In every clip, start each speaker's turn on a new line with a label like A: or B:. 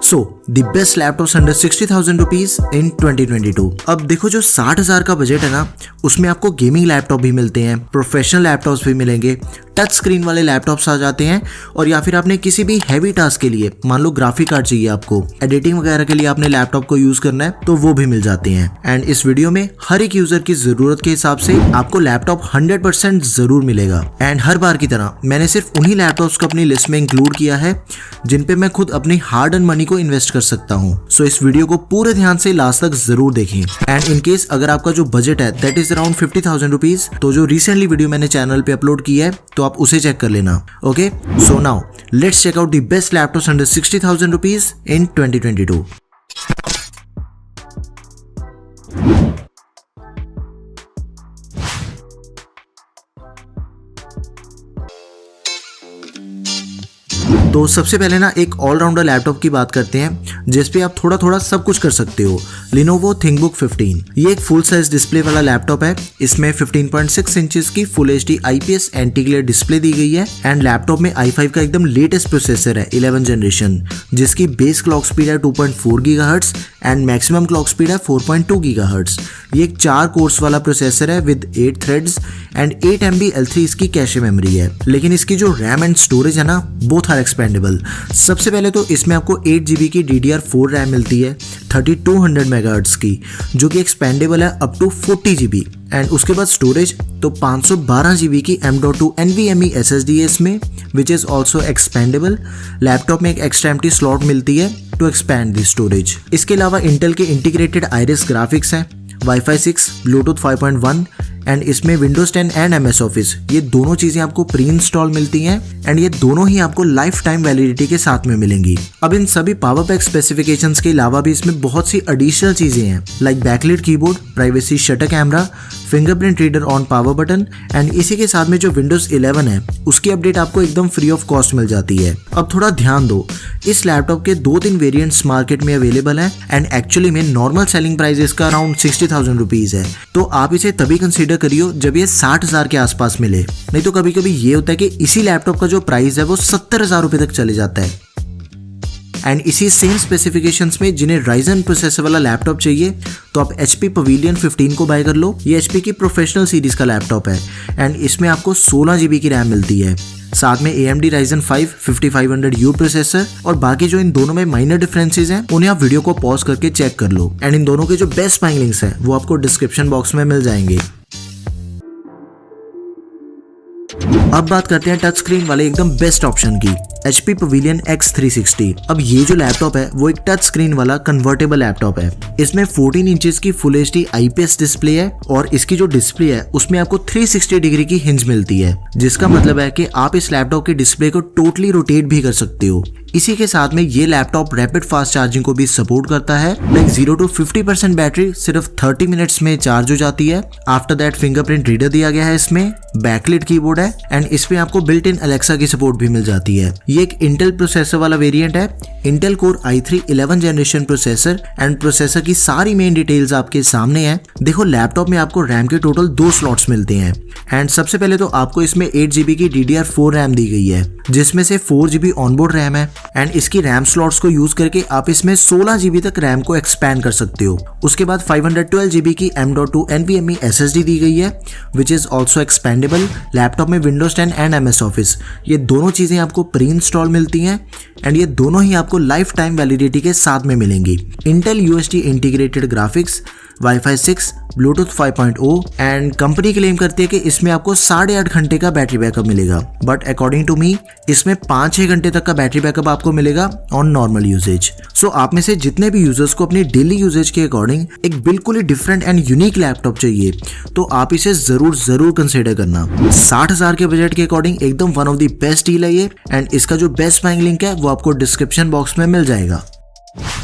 A: So the best laptops under 60,000 rupees in 2022। अब देखो जो 60,000 का बजट है ना, उसमें आपको गेमिंग लैपटॉप भी मिलते हैं, प्रोफेशनल लैपटॉप्स भी मिलेंगे, टच स्क्रीन वाले लैपटॉप्स आ जाते हैं, और या फिर आपने किसी भी हैवी टास्क के लिए, मान लो ग्राफिक कार्ड चाहिए आपको, एडिटिंग वगैरह के लिए आपने लैपटॉप को यूज करना है, तो वो भी मिल जाते हैं। एंड इस वीडियो में हर एक यूजर की जरूरत के हिसाब से आपको लैपटॉप 100% जरूर मिलेगा। एंड हर बार की तरह मैंने सिर्फ उन्हीं लैपटॉप्स को अपनी लिस्ट में इंक्लूड किया है जिन पे मैं खुद अपनी हार्ड अर्न मनी को इन्वेस्ट कर सकता हूँ। सो इस वीडियो को पूरे ध्यान से लास्ट तक जरूर देखें। एंड इन केस अगर आपका जो बजट है दैट इज अराउंड 50,000 रुपीज, तो जो रिसेंटली वीडियो मैंने चैनल पे अपलोड की है तो आप उसे चेक कर लेना। Okay, so now let's check out the best laptops under 60,000 rupees in 2022। तो सबसे पहले ना एक ऑलराउंडर लैपटॉप की बात करते हैं जिसपे आप थोड़ा थोड़ा सब कुछ कर सकते हो। Lenovo ThinkBook 15 ये एक फुल साइज डिस्प्ले वाला लैपटॉप है। इसमें 15.6 इंचेस की full HD IPS anti glare display दी गई है। एंड लैपटॉप में i5 का एकदम लेटेस्ट प्रोसेसर है 11 जनरेशन, जिसकी बेस क्लॉक स्पीड है 2.4 GHz and maximum clock speed है 4.2 GHz। ये एक 4 कोर्स वाला प्रोसेसर है with 8 threads and 8 MB L3 इसकी कैशे मेमोरी है। लेकिन इसकी जो रैम एंड स्टोरेज है ना, बोथ आर एक्सपेंडेबल। सबसे पहले तो इसमें आपको 8 GB की DDR4 रैम मिलती है 3200 MHz की, जो कि एक्सपेंडेबल है अप टू 40 GB। एंड उसके बाद स्टोरेज तो 512 GB की M.2 NVMe SSD है इसमें, which is also expendable. Laptop में एक एक्स्ट्रा एम्प्टी स्लॉट मिलती है टू एक्सपैंड दी स्टोरेज। इसके अलावा इंटेल के इंटीग्रेटेड आइरिस ग्राफिक्स हैं, Wi-Fi 6, Bluetooth 5.1 एंड इसमें Windows 10 एंड MS Office ये दोनों चीजें आपको प्री इंस्टॉल मिलती हैं एंड ये दोनों ही आपको लाइफ टाइम वैलिडिटी के साथ में मिलेंगी। अब इन सभी पावर पैक स्पेसिफिकेशंस के अलावा भी इसमें बहुत सी एडिशनल चीजें हैं, like backlit keyboard, privacy shutter camera, fingerprint reader on power button and इसी के साथ में जो Windows 11 है उसकी अपडेट आपको एकदम फ्री ऑफ कॉस्ट मिल जाती है। अब थोड़ा ध्यान दो, इस लैपटॉप के 2-3 वेरिएंट्स मार्केट में अवेलेबल हैं एंड एक्चुअली में नॉर्मल सेलिंग प्राइस इसका अराउंड 60,000 रुपीज है। तो आप इसे तभी कंसीडर करियो जब ये 60,000 के आसपास मिले। नहीं तो कभी कभी ये होता है कि इसी लैपटॉप का जो प्राइस है वो 70,000 रुपए तक चले जाता है। एंड इसी सेम स्पेसिफिकेशंस में जिन्हें राइजन प्रोसेसर वाला लैपटॉप चाहिए तो आप HP Pavilion 15 को बाय कर लो। ये HP की प्रोफेशनल सीरीज का लैपटॉप है एंड इसमें आपको 16 GB की रैम मिलती है, साथ में AMD Ryzen 5 5500U प्रोसेसर। और बाकी जो इन दोनों में माइनर डिफरेंसेस हैं उन्हें आप वीडियो को पॉज करके चेक कर लो। एंड इन दोनों के जो बेस्ट बाइंग लिंक्स हैं वो आपको डिस्क्रिप्शन बॉक्स में मिल जाएंगे। अब बात करते हैं टच स्क्रीन वाले एकदम बेस्ट ऑप्शन की, HP Pavilion X360। अब ये जो लैपटॉप है वो एक टच स्क्रीन वाला कन्वर्टेबल लैपटॉप है। इसमें 14 इंचेस की फुल HD IPS डिस्प्ले है और इसकी जो डिस्प्ले है उसमें आपको 360 डिग्री की हिंज मिलती है, जिसका मतलब है कि आप इस लैपटॉप के डिस्प्ले को टोटली रोटेट भी कर सकते हो। इसी के साथ में ये लैपटॉप रैपिड फास्ट चार्जिंग को भी सपोर्ट करता है। लाइक 0 to 50% बैटरी सिर्फ 30 मिनट्स में चार्ज हो जाती है। आफ्टर दैट फिंगरप्रिंट रीडर दिया गया है इसमें, बैकलिट कीबोर्ड है एंड इसमें आपको बिल्ट इन अलेक्सा की सपोर्ट भी मिल जाती है। ये एक इंटेल प्रोसेसर वाला वेरिएंट है, Intel core i3 11 generation processor. And processor की सारी मेन डिटेल्स आपके सामने है। देखो लैपटॉप में आपको रैम के टोटल 2 स्लॉट्स मिलते हैं। एंड सबसे पहले तो आपको इसमें 8 GB की DDR4 रैम दी गई है, जिसमें से 4 GB ऑनबोर्ड रैम है। एंड इसकी रैम स्लॉट्स को यूज करके आप इसमें 16 GB तक रैम को एक्सपैंड कर सकते हो। उसके बाद 512 GB की M.2 NVMe SSD दी गई है, which is also expendable. Laptop में Windows 10 एंड MS Office ये दोनों चीजें आपको प्री इंस्टॉल मिलती हैं एंड ये दोनों ही आपको लाइफ टाइम वैलिडिटी के साथ में मिलेंगी। Intel UHD integrated graphics, Wi-Fi 6, Bluetooth 5.0 and company claim करती है कि इसमें आपको 8.5 घंटे का बैटरी बैकअप मिलेगा, बट अकॉर्डिंग टू मी इसमें 5-6 घंटे तक का बैटरी बैकअप आपको मिलेगा ऑन नॉर्मल यूजेज। सो आप में से जितने भी यूजर्स को अपनी डेली यूजेज के अकॉर्डिंग एक बिल्कुल ही डिफरेंट एंड यूनिक लैपटॉप चाहिए तो आप इसे जरूर कंसिडर करना। 60,000 के बजट के अकॉर्डिंग एकदम one of the best deal है ये। एंड इसका जो बेस्ट बाइंग लिंक है वो आपको डिस्क्रिप्शन बॉक्स में मिल जाएगा।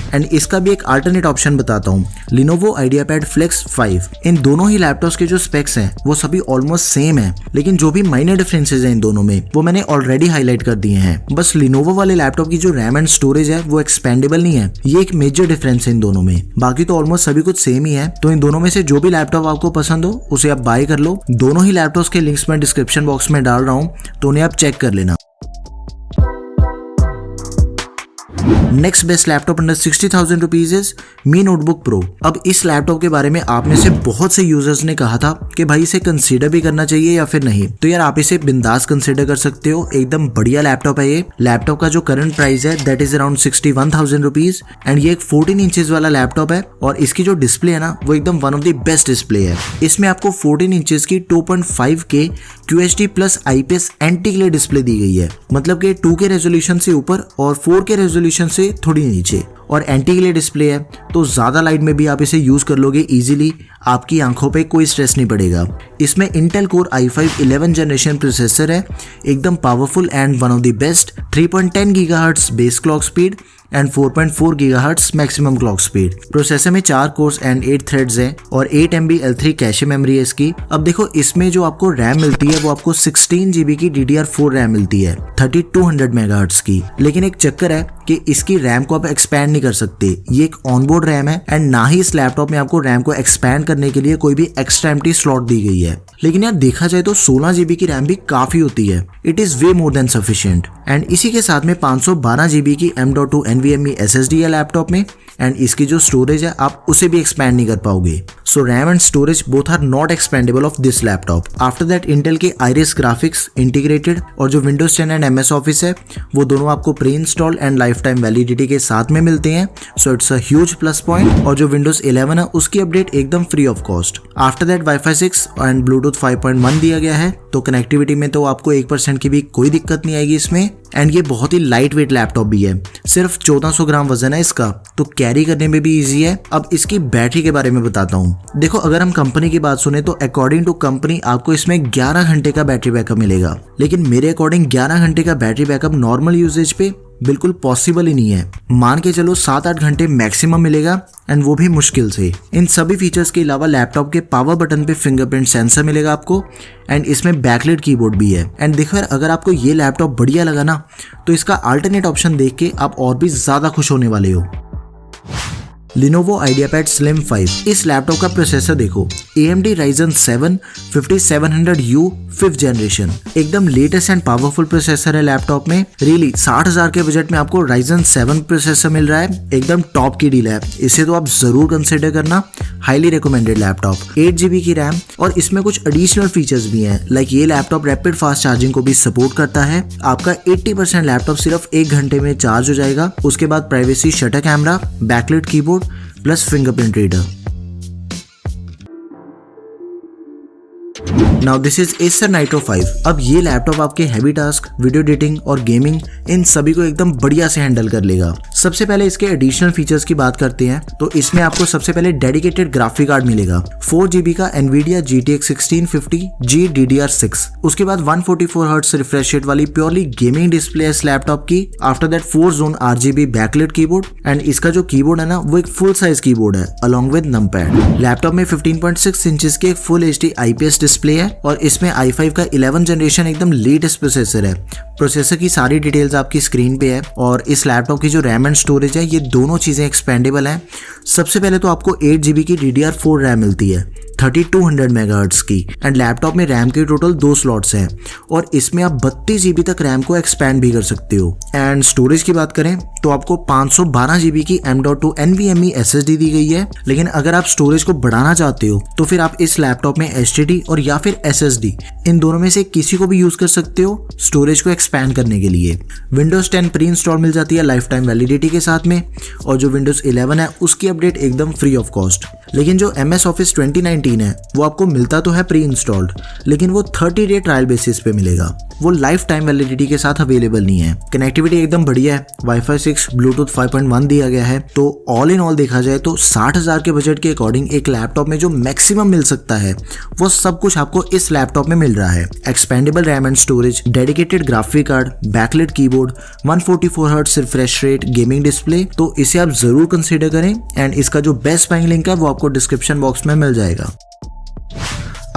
A: एंड इसका भी एक अल्टरनेट ऑप्शन बताता हूँ, Lenovo IdeaPad Flex 5। इन दोनों ही लैपटॉप्स के जो स्पेक्स हैं वो सभी ऑलमोस्ट सेम हैं, लेकिन जो भी माइनर डिफरेंसेस हैं इन दोनों में वो मैंने ऑलरेडी हाईलाइट कर दिए हैं। बस Lenovo वाले लैपटॉप की जो रैम एंड स्टोरेज है वो एक्सपेंडेबल नहीं है, ये एक मेजर डिफरेंस है इन दोनों में। बाकी तो ऑलमोस्ट सभी कुछ सेम ही है। तो इन दोनों में से जो भी लैपटॉप आपको पसंद हो उसे आप बाय कर लो। दोनों ही लैपटॉप्स के लिंक्स मैं डिस्क्रिप्शन बॉक्स में डाल रहा हूँ, तो उन्हें आप चेक कर लेना। Next best laptop under 60,000 rupees is me notebook pro. अब इस लैपटॉप के बारे में आप में से बहुत से यूजर्स ने कहा था कि भाई इसे कंसीडर भी करना चाहिए या फिर नहीं, तो यार आप इसे बिंदास कंसीडर कर सकते हो। एकदम बढ़िया लैपटॉप है ये। लैपटॉप का जो करंट प्राइस है that is around 61,000 rupees and ये एक 14 इंचेस वाला लैपटॉप है और इसकी जो डिस्प्ले है ना वो एकदम one of the best display है। इसमें आपको 14 इंचेस की 2.5K QHD plus IPS anti glare display दी गई है, मतलब कि 2K रेजोल्यूशन से ऊपर और 4K रेजोल्यूशन से थोड़ी नीचे, और एंटी ग्लेयर डिस्प्ले है तो ज़्यादा लाइट में भी आप इसे यूज़ कर लोगे इजीली, आपकी आंखों पे कोई स्ट्रेस नहीं पड़ेगा। इसमें Intel core i5 11 generation processor है, एकदम powerful and one of the best. 3.10 GHz base clock speed and 4.4 GHz maximum clock speed. Processor में 4 कोर्स एंड 8 थ्रेड्स हैं और 8 MB L3 कैशे मेमोरी है इसकी। अब देखो इसमें जो आपको रैम मिलती है वो आपको 16 GB की DDR4 रैम मिलती है 3200 MHz की, लेकिन एक चक्कर है कि इसकी रैम को आप एक्सपैंड नहीं कर सकते। ये एक ऑनबोर्ड रैम है एंड ना ही इस लैपटॉप में आपको रैम को एक्सपैंड करने के लिए कोई भी एक्स्ट्रा एम्प्टी स्लॉट दी गई है। लेकिन यार देखा जाए तो 16 GB की रैम भी काफी होती है। It is way more than sufficient. And इसी के साथ में 512 GB की M.2 NVMe SSD है लैपटॉप में एंड इसकी जो स्टोरेज है आप उसे भी एक्सपैंड नहीं कर पाओगे। So RAM and storage both are not expandable of this laptop. After that Intel के Iris ग्राफिक्स इंटीग्रेटेड और जो Windows 10 एंड MS Office है वो दोनों आपको pre install and life time validity के साथ में मिलते हैं। So it's a huge plus point. और जो Windows 11 है उसकी अपडेट एकदम free of cost. After that Wi-Fi 6 and Bluetooth 5.1 दिया गया है, तो कनेक्टिविटी में तो आपको 1% की भी कोई दिक्कत नहीं आएगी इसमें। एंड ये बहुत ही लाइट वेट लैपटॉप भी है, सिर्फ 1400 ग्राम वजन है इसका, तो कैरी करने में भी इजी है। अब इसकी बैटरी के बारे में बताता हूँ। देखो अगर हम कंपनी की बात सुने तो अकॉर्डिंग टू कंपनी आपको इसमें 11 घंटे का बैटरी बैकअप मिलेगा, लेकिन मेरे अकॉर्डिंग 11 घंटे का बैटरी बैकअप नॉर्मल यूजेज पे बिल्कुल पॉसिबल ही नहीं है। मान के चलो 7-8 घंटे मैक्सिमम मिलेगा एंड वो भी मुश्किल से। इन सभी फीचर्स के अलावा लैपटॉप के पावर बटन पे फिंगरप्रिंट सेंसर मिलेगा आपको एंड इसमें बैकलाइट कीबोर्ड भी है। एंड देखो यार अगर आपको ये लैपटॉप बढ़िया लगा ना तो इसका अल्टरनेट ऑप्शन देख के आप और भी ज्यादा खुश होने वाले हो। Lenovo IdeaPad Slim 5। इस लैपटॉप का प्रोसेसर देखो, AMD Ryzen 7 5700U 5th generation, एकदम लेटेस्ट एंड पावरफुल प्रोसेसर है लैपटॉप में। रियली 60,000 के बजट में आपको Ryzen 7 प्रोसेसर मिल रहा है, एकदम टॉप की डील है। इसे तो आप जरूर कंसिडर करना, हाईली रिकमेंडेड लैपटॉप। 8 GB की रैम और इसमें कुछ एडिशनल फीचर्स भी हैं, लाइक ये लैपटॉप रैपिड फास्ट चार्जिंग को भी सपोर्ट करता है। आपका 80% लैपटॉप सिर्फ 1 घंटे में चार्ज हो जाएगा। उसके बाद privacy shutter camera, backlight keyboard plus fingerprint reader. Now this is Acer Nitro 5। अब ये लैपटॉप आपके हैवी टास्क, वीडियो एडिटिंग और गेमिंग इन सभी को एकदम बढ़िया से हैंडल कर लेगा। सबसे पहले इसके एडिशनल फीचर्स की बात करते हैं तो इसमें आपको सबसे पहले डेडिकेटेड ग्राफिक कार्ड मिलेगा, 4 GB का Nvidia GTX 1650G DDR6। उसके बाद 144 Hz रिफ्रेश रेट वाली प्योरली गेमिंग डिस्प्ले है इस लैपटॉप की। After that 4 zone RGB backlight keyboard and इसका जो कीबोर्ड है ना वो एक फुल साइज कीबोर्ड है अलॉन्ग विद नंपैड। लैपटॉप में 15.6 इंचेस के फुल HD IPS डिस्प्ले है और इसमें i5 का 11 जनरेशन एकदम लेटेस्ट प्रोसेसर है। प्रोसेसर की सारी डिटेल्स आपकी स्क्रीन पे है और इस लैपटॉप की जो रैम एंड स्टोरेज है ये दोनों चीजें एक्सपेंडेबल हैं। सबसे पहले तो आपको 8 GB की DDR4 रैम मिलती है 3200 MHz की एंड लैपटॉप में रैम के टोटल 2 स्लॉट्स हैं और इसमें आप 32 GB तक रैम को एक्सपैंड भी कर सकते हो। एंड स्टोरेज की बात करें तो आपको 512 GB की M.2 NVMe SSD दी गई है, लेकिन अगर आप स्टोरेज को बढ़ाना चाहते हो तो फिर आप इस लैपटॉप में HDD और या फिर SSD इन दोनों में से किसी को भी यूज कर सकते हो स्टोरेज को एक्सपैंड करने के लिए। Windows 10 प्री इंस्टॉल मिल जाती है लाइफ टाइम वैलिडिटी के साथ में और जो Windows 11 है उसकी अपडेट एकदम फ्री ऑफ कॉस्ट। लेकिन जो MS Office 2019 है वो आपको मिलता तो है प्री इंस्टॉल्ड, लेकिन वो 30 डे ट्रायल बेसिस पे मिलेगा, वो लाइफ टाइम वैलिडिटी के साथ अवेलेबल नहीं है। कनेक्टिविटी एकदम बढ़िया है, Wi-Fi 6 Bluetooth 5.1 दिया गया है। तो ऑल इन ऑल देखा जाए तो 60,000 के बजट के अकॉर्डिंग एक लैपटॉप में जो मैक्सिमम मिल सकता है वो सब कुछ आपको इस लैपटॉप में मिल रहा है। Expandable RAM and storage, dedicated graphic card, backlight keyboard, 144 Hz refresh rate, gaming display, तो इसे आप जरूर कंसीडर करें एंड इसका जो बेस्ट बाइंग लिंक है वो आपको डिस्क्रिप्शन बॉक्स में मिल जाएगा।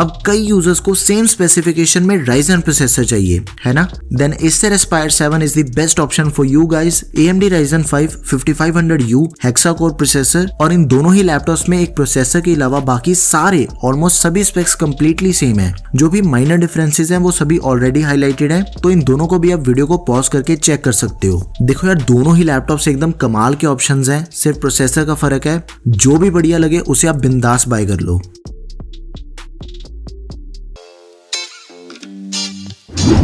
A: अब कई यूजर्स को सेम स्पेसिफिकेशन में Ryzen प्रोसेसर चाहिए, है ना? Then Acer Aspire 7 is the best option for you guys. AMD Ryzen 5 5500U hexa core processor, और इन दोनों ही लैपटॉप्स में एक प्रोसेसर के अलावा बाकी सारे ऑलमोस्ट सभी स्पेक्स कंप्लीटली सेम है। जो भी माइनर डिफरेंसेस हैं वो सभी ऑलरेडी हाईलाइटेड हैं, तो इन दोनों को भी आप वीडियो को पॉज करके चेक कर सकते हो। देखो यार, दोनों ही लैपटॉप्स एकदम कमाल के ऑप्शंस हैं, सिर्फ प्रोसेसर का फर्क है। जो भी बढ़िया लगे उसे आप बिंदास बाय कर लो।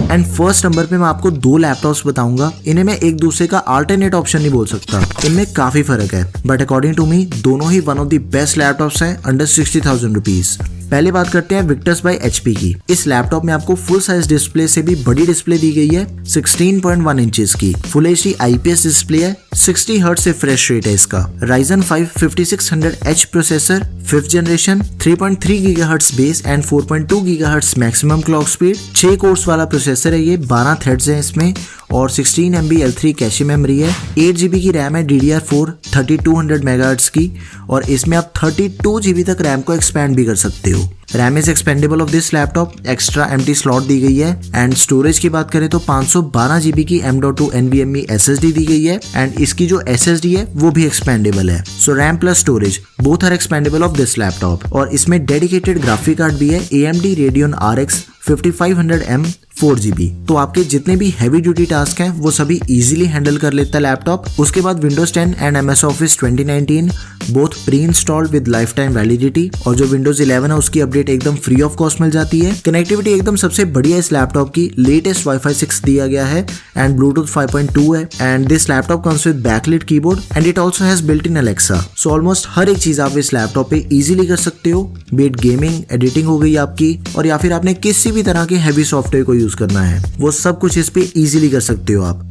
A: एंड फर्स्ट नंबर पे मैं आपको दो लैपटॉप्स बताऊंगा। इन्हें मैं एक दूसरे का अल्टरनेट ऑप्शन नहीं बोल सकता, इनमें काफी फर्क है, बट अकॉर्डिंग टू मी दोनों ही one of the best laptops हैं अंडर 60,000 रुपीज। पहले बात करते हैं विक्टर्स बाय HP की। इस लैपटॉप में आपको फुल साइज डिस्प्ले से भी बड़ी डिस्प्ले दी गई है, 16.1 इंचेस की फुल HD IPS डिस्प्ले है, 60 हर्ट्ज से फ्रेश रेट है इसका। Ryzen 5 5600H processor, 5th generation, 3.3 GHz base and 4.2 GHz maximum clock speed, 6 course वाला प्रोसेसर है ये, 12 थ्रेड्स हैं इसमें, और 16 MB L3 कैशे मेमोरी है, 8 GB की रैम है DDR4 3200 MHz की, और इसमें आप 32 GB तक रैम को एक्सपैंड भी कर सकते हो। RAM is expandable of this laptop, extra empty slot दी गई है। एंड स्टोरेज की बात करें तो 512 GB की M.2 NVMe SSD दी गई है, एंड इसकी जो SSD है वो भी एक्सपेंडेबल है। So RAM plus storage both are expandable of this laptop. और इसमें डेडिकेटेड ग्राफिक कार्ड भी है, AMD Radeon RX 5500M 4GB। तो आपके जितने भी हैवी ड्यूटी टास्क हैं वो सभी इजीली हैंडल कर लेता है लैपटॉप। उसके बाद Windows 10 and MS Office 2019 both pre installed with life time validity, और जो Windows 11 है उसकी अपडेट एकदम फ्री ऑफ कॉस्ट मिल जाती है। कनेक्टिविटी एकदम सबसे बढ़िया इस लैपटॉप की, लेटेस्ट Wi-Fi 6 दिया गया है एंड Bluetooth 5.2 है। And this laptop comes with backlit keyboard and it also has built in Alexa। So almost हर एक चीज आप इस लैपटॉप पे इजीली कर सकते हो, बीट गेमिंग, एडिटिंग हो गई आपकी, और या फिर आपने किसी भी तरह के हैवी सॉफ्टवेयर को यूज करना है, वो सब कुछ इस पे इजीली कर सकते हो आप।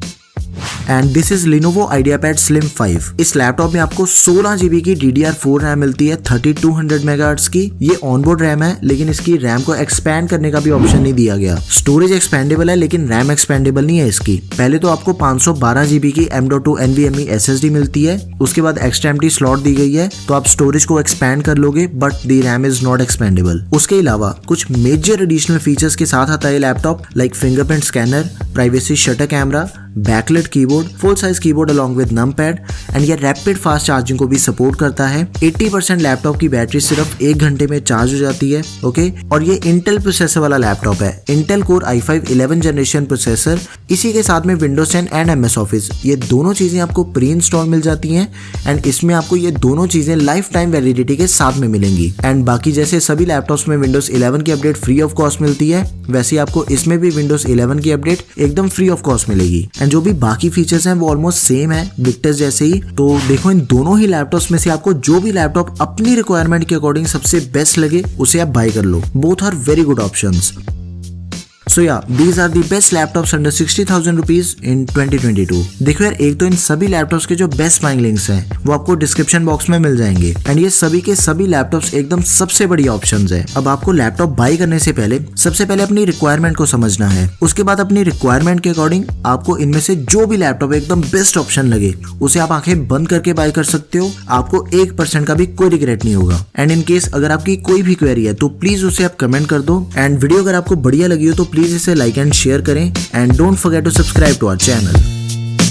A: And this is Lenovo IdeaPad Slim 5। इस लैपटॉप में आपको 16 GB की DDR4 रैम मिलती है 3200 MHz की। ये ऑनबोर्ड रैम है, लेकिन इसकी रैम को एक्सपैंड करने का भी ऑप्शन नहीं दिया गया। स्टोरेज एक्सपेंडेबल है लेकिन रैम एक्सपेंडेबल नहीं है इसकी। पहले तो आपको 512 GB की M.2 NVMe SSD मिलती है, उसके बाद एक्स्ट्रा एम्प्टी स्लॉट दी गई है, तो आप स्टोरेज को एक्सपैंड कर लोगे, but the RAM is not expandable. उसके अलावा कुछ मेजर एडिशनल फीचर्स के साथ आता है laptop, like fingerprint scanner, privacy shutter camera, backlit keyboard, full size keyboard along with numpad, and ये रैपिड फास्ट चार्जिंग को भी सपोर्ट करता है। 80% लैपटॉप की बैटरी सिर्फ 1 घंटे में चार्ज हो जाती है, ओके। और ये इंटेल प्रोसेसर वाला लैपटॉप है, Intel core i5 11 generation processor. इसी के साथ में Windows 10 एंड MS Office, ये दोनों चीजें आपको प्री इंस्टॉल मिल जाती हैं, एंड इसमें आपको ये दोनों चीजें लाइफ टाइम वैलिडिटी के साथ में मिलेंगी। एंड बाकी जैसे सभी लैपटॉप्स में Windows 11 की अपडेट फ्री ऑफ कॉस्ट मिलती है, वैसे आपको इसमें भी Windows 11 की अपडेट एकदम फ्री ऑफ कॉस्ट मिलेगी। एंड जो भी बाकी फीचर्स हैं वो ऑलमोस्ट सेम है विक्टर्स जैसे ही। तो देखो, इन दोनों ही लैपटॉप्स में से आपको जो भी लैपटॉप अपनी रिक्वायरमेंट के अकॉर्डिंग सबसे बेस्ट लगे उसे आप बाय कर लो। Both are very good options. So yeah, these are the best laptops under 60,000 rupees in 2022। देखो यार, एक तो इन सभी लैपटॉप्स के जो बेस्ट बाइंग लिंक्स हैं वो आपको डिस्क्रिप्शन बॉक्स में मिल जाएंगे, एंड ये सभी के सभी लैपटॉप्स एकदम सबसे बढ़िया ऑप्शंस है। अब आपको लैपटॉप बाय करने से पहले सबसे पहले अपनी रिक्वायरमेंट को समझना है, उसके बाद अपनी रिक्वायरमेंट के अकॉर्डिंग आपको इनमें से जो भी लैपटॉप एकदम बेस्ट ऑप्शन लगे उसे आप आंखें बंद करके बाय कर सकते हो। आपको 1% का भी कोई रिग्रेट नहीं होगा। एंड इन केस अगर आपकी कोई भी क्वेरी है तो प्लीज उसे आप कमेंट कर दो, एंड वीडियो अगर आपको बढ़िया लगी हो तो प्लीज इसे लाइक एंड शेयर करें, and don't forget to subscribe to our channel.